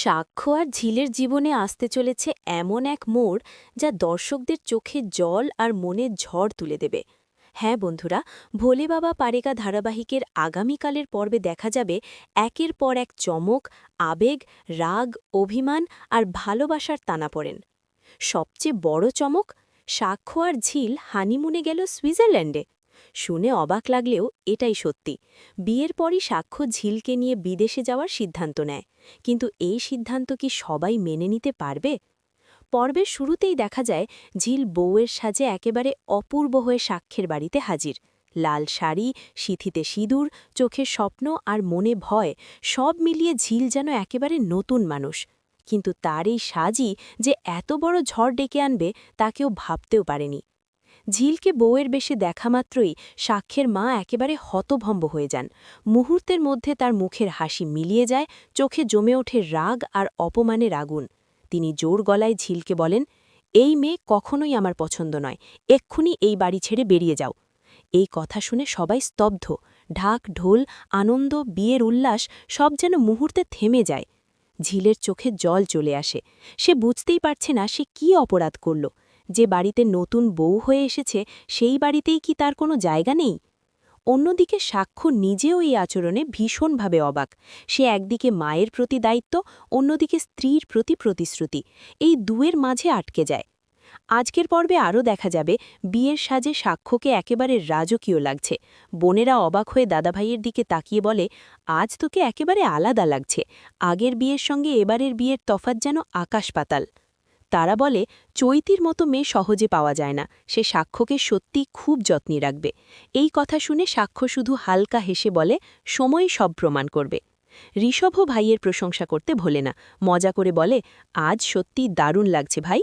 সাক্ষ্য আর ঝিলের জীবনে আসতে চলেছে এমন এক মোড় যা দর্শকদের চোখে জল আর মনে ঝড় তুলে দেবে। হ্যাঁ বন্ধুরা, ভোলে বাবা পারেকা ধারাবাহিকের আগামীকালের পর্বে দেখা যাবে একের পর এক চমক, আবেগ, রাগ, অভিমান আর ভালোবাসার টানাপোড়েন। সবচেয়ে বড় চমক, সাক্ষ্য আর ঝিল হানিমুনে গেল সুইজারল্যান্ডে। শুনে অবাক লাগলেও এটাই সত্যি। বিয়ের পরই সাক্ষ্য ঝিলকে নিয়ে বিদেশে যাওয়ার সিদ্ধান্ত নেয়, কিন্তু এই সিদ্ধান্ত কি সবাই মেনে নিতে পারবে? পর্বের শুরুতেই দেখা যায় ঝিল বউয়ের সাজে একেবারে অপূর্ব হয়ে সাক্ষ্যের বাড়িতে হাজির। লাল শাড়ি, সিঁথিতে সিঁদুর, চোখে স্বপ্ন আর মনে ভয়, সব মিলিয়ে ঝিল যেন একেবারে নতুন মানুষ। কিন্তু তার এই সাজই যে এত বড় ঝড় ডেকে আনবে তা কেউ ভাবতেও পারেনি। ঝিলকে বউয়ের বেশে দেখা মাত্রই সাক্ষ্যের মা একেবারে হতভম্ব হয়ে যান। মুহূর্তের মধ্যে তার মুখের হাসি মিলিয়ে যায়, চোখে জমে ওঠে রাগ আর অপমানের আগুন। তিনি জোর গলায় ঝিলকে বলেন, এই মেয়ে কখনোই আমার পছন্দ নয়, এক্ষুনি এই বাড়ি ছেড়ে বেরিয়ে যাও। এই কথা শুনে সবাই স্তব্ধ। ঢাক ঢোল, আনন্দ, বিয়ের উল্লাস সব যেন মুহূর্তে থেমে যায়। ঝিলের চোখে জল চলে আসে। সে বুঝতেই পারছে না সে কি অপরাধ করল। যে বাড়িতে নতুন বউ হয়ে এসেছে সেই বাড়িতেই কি তার কোনো জায়গা নেই? অন্যদিকে সাক্ষ্য নিজেও এই আচরণে ভীষণভাবে অবাক। সে একদিকে মায়ের প্রতি দায়িত্ব, অন্যদিকে স্ত্রীর প্রতি প্রতিশ্রুতি, এই দুয়ের মাঝে আটকে যায়। আজকের পর্বে আরও দেখা যাবে বিয়ের সাজে সাক্ষ্যকে একেবারে রাজকীয় লাগছে। বোনেরা অবাক হয়ে দাদাভাইয়ের দিকে তাকিয়ে বলে, আজ তোকে একেবারে আলাদা লাগছে। আগের বিয়ের সঙ্গে এবারের বিয়ের তফাৎ যেন আকাশ পাতাল। তারা বলে, চৈতির মতো মেয়ে সহজে পাওয়া যায় না, সে সাক্ষ্যকে সত্যি খুব যত্নে রাখবে। এই কথা শুনে সাক্ষ্য শুধু হালকা হেসে বলে, সময় সব প্রমাণ করবে। ঋষভও ভাইয়ের প্রশংসা করতে ভোলে না, মজা করে বলে, আজ সত্যি দারুণ লাগছে ভাই।